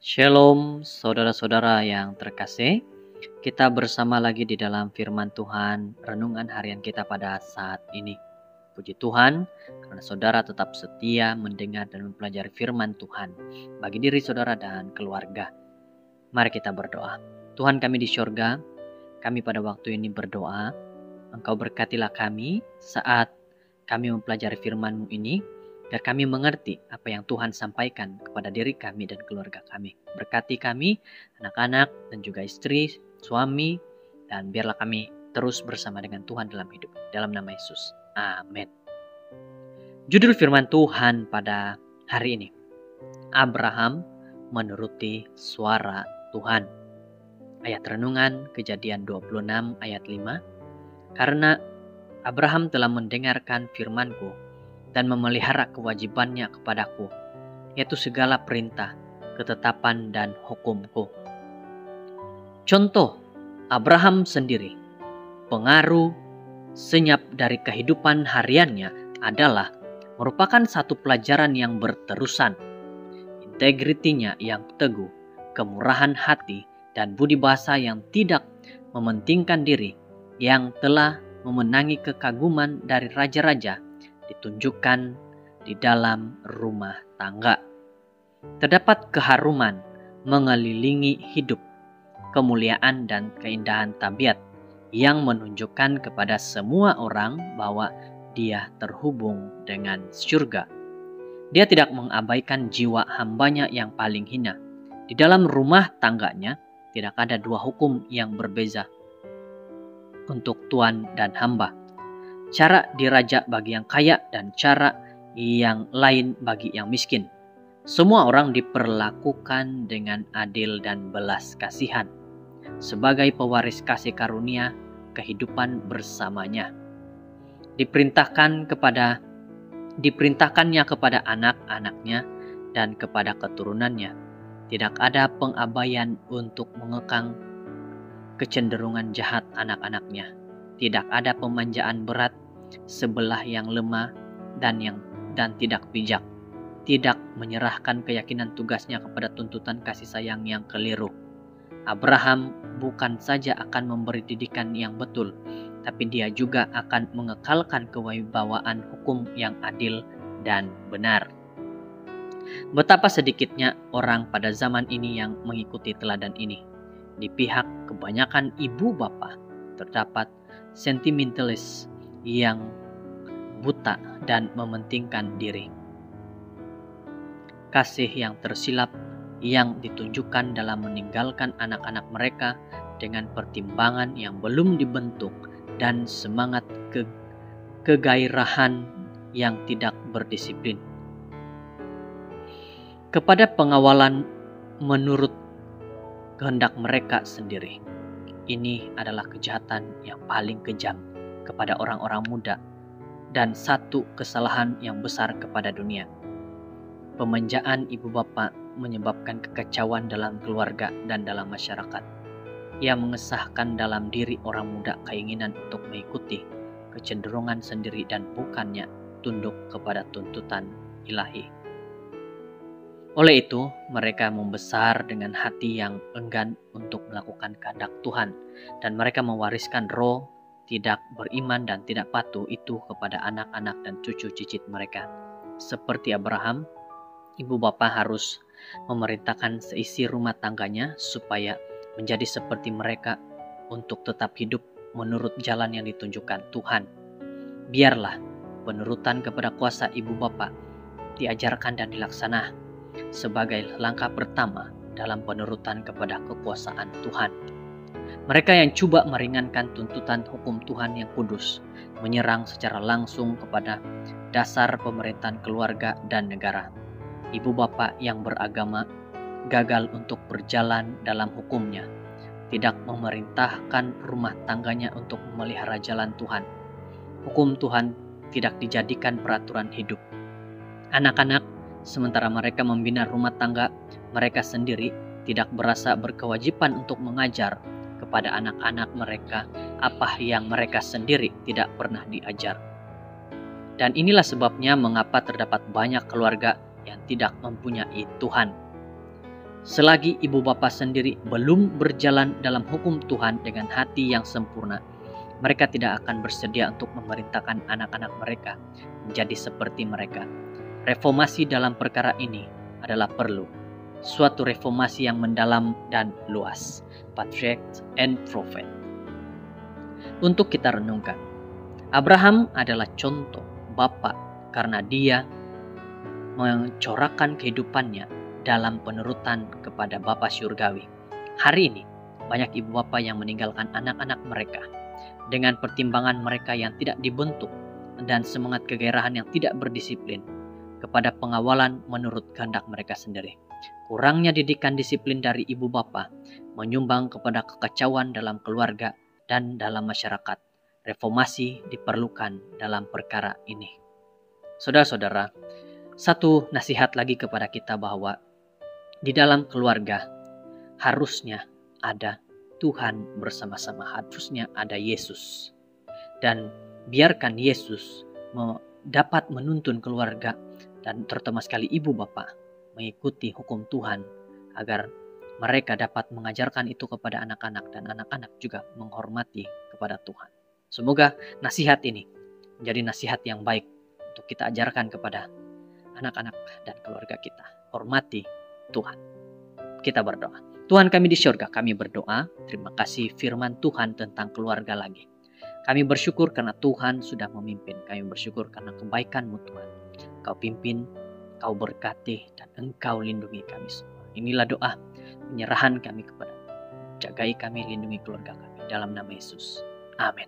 Shalom saudara-saudara yang terkasih. Kita bersama lagi di dalam firman Tuhan, renungan harian kita pada saat ini. Puji Tuhan karena saudara tetap setia mendengar dan mempelajari firman Tuhan bagi diri saudara dan keluarga. Mari kita berdoa. Tuhan kami di sorga, kami pada waktu ini berdoa, Engkau berkatilah kami saat kami mempelajari firman-Mu ini, biar kami mengerti apa yang Tuhan sampaikan kepada diri kami dan keluarga kami. Berkati kami, anak-anak dan juga istri, suami, dan biarlah kami terus bersama dengan Tuhan dalam hidup. Dalam nama Yesus. Amin. Judul firman Tuhan pada hari ini, Abraham menuruti suara Tuhan. Ayat renungan Kejadian 26 ayat 5. Karena Abraham telah mendengarkan firman-Ku dan memelihara kewajibannya kepadaku, yaitu segala perintah, ketetapan, dan hukum-Ku. Contoh Abraham sendiri, pengaruh senyap dari kehidupan hariannya adalah merupakan satu pelajaran yang berterusan. Integritinya yang teguh, kemurahan hati, dan budi bahasa yang tidak mementingkan diri, yang telah memenangi kekaguman dari raja-raja, ditunjukkan di dalam rumah tangga. Terdapat keharuman mengelilingi hidup, kemuliaan dan keindahan tabiat yang menunjukkan kepada semua orang bahwa dia terhubung dengan surga. Dia tidak mengabaikan jiwa hambanya yang paling hina. Di dalam rumah tangganya tidak ada dua hukum yang berbeza untuk tuan dan hamba. Cara diraja bagi yang kaya dan cara yang lain bagi yang miskin. Semua orang diperlakukan dengan adil dan belas kasihan sebagai pewaris kasih karunia kehidupan bersamanya. Diperintahkannya kepada anak-anaknya dan kepada keturunannya. Tidak ada pengabaian untuk mengekang kecenderungan jahat anak-anaknya. Tidak ada pemanjaan berat sebelah yang lemah dan tidak bijak. Tidak menyerahkan keyakinan tugasnya kepada tuntutan kasih sayang yang keliru. Abraham bukan saja akan memberi didikan yang betul, tapi dia juga akan mengekalkan kewibawaan hukum yang adil dan benar. Betapa sedikitnya orang pada zaman ini yang mengikuti teladan ini. Di pihak kebanyakan ibu bapa terdapat sentimentalis yang buta dan mementingkan diri. Kasih yang tersilap yang ditunjukkan dalam meninggalkan anak-anak mereka dengan pertimbangan yang belum dibentuk dan semangat kegairahan yang tidak berdisiplin. Kepada pengawalan menurut kehendak mereka sendiri. Ini adalah kejahatan yang paling kejam kepada orang-orang muda dan satu kesalahan yang besar kepada dunia. Pemanjaan ibu bapa menyebabkan kekacauan dalam keluarga dan dalam masyarakat. Ia mengesahkan dalam diri orang muda keinginan untuk mengikuti kecenderungan sendiri dan bukannya tunduk kepada tuntutan ilahi. Oleh itu, mereka membesar dengan hati yang enggan untuk melakukan kehendak Tuhan, dan mereka mewariskan roh tidak beriman dan tidak patuh itu kepada anak-anak dan cucu cicit mereka. Seperti Abraham, ibu bapa harus memerintahkan seisi rumah tangganya supaya menjadi seperti mereka untuk tetap hidup menurut jalan yang ditunjukkan Tuhan. Biarlah penurutan kepada kuasa ibu bapa diajarkan dan dilaksanakan sebagai langkah pertama dalam penurutan kepada kekuasaan Tuhan. Mereka yang coba meringankan tuntutan hukum Tuhan yang kudus, menyerang secara langsung kepada dasar pemerintahan keluarga dan negara. Ibu bapa yang beragama gagal untuk berjalan dalam hukumnya, tidak memerintahkan rumah tangganya untuk memelihara jalan Tuhan. Hukum Tuhan tidak dijadikan peraturan hidup. Anak-anak sementara mereka membina rumah tangga mereka sendiri, tidak berasa berkewajiban untuk mengajar kepada anak-anak mereka apa yang mereka sendiri tidak pernah diajar. Dan inilah sebabnya mengapa terdapat banyak keluarga yang tidak mempunyai Tuhan. Selagi ibu bapa sendiri belum berjalan dalam hukum Tuhan dengan hati yang sempurna, mereka tidak akan bersedia untuk memerintahkan anak-anak mereka menjadi seperti mereka. Reformasi dalam perkara ini adalah perlu. Suatu reformasi yang mendalam dan luas. Patriarchs and Prophet. Untuk kita renungkan, Abraham adalah contoh bapa karena dia mencorakkan kehidupannya dalam penurutan kepada Bapa Surgawi. Hari ini, banyak ibu bapa yang meninggalkan anak-anak mereka dengan pertimbangan mereka yang tidak dibentuk dan semangat kegairahan yang tidak berdisiplin kepada pengawalan menurut kehendak mereka sendiri. Kurangnya didikan disiplin dari ibu bapa menyumbang kepada kekacauan dalam keluarga dan dalam masyarakat. Reformasi diperlukan dalam perkara ini. Saudara-saudara, satu nasihat lagi kepada kita bahwa di dalam keluarga harusnya ada Tuhan bersama-sama, harusnya ada Yesus. Dan biarkan Yesus dapat menuntun keluarga dan terutama sekali ibu bapa mengikuti hukum Tuhan agar mereka dapat mengajarkan itu kepada anak-anak dan anak-anak juga menghormati kepada Tuhan. Semoga nasihat ini menjadi nasihat yang baik untuk kita ajarkan kepada anak-anak dan keluarga kita. Hormati Tuhan. Kita berdoa. Tuhan kami di surga, kami berdoa. Terima kasih firman Tuhan tentang keluarga lagi. Kami bersyukur karena Tuhan sudah memimpin. Kami bersyukur karena kebaikan-Mu Tuhan. Kau pimpin, Kau berkati, dan Engkau lindungi kami semua. Inilah doa penyerahan kami kepada. Jagai kami, lindungi keluarga kami. Dalam nama Yesus. Amin.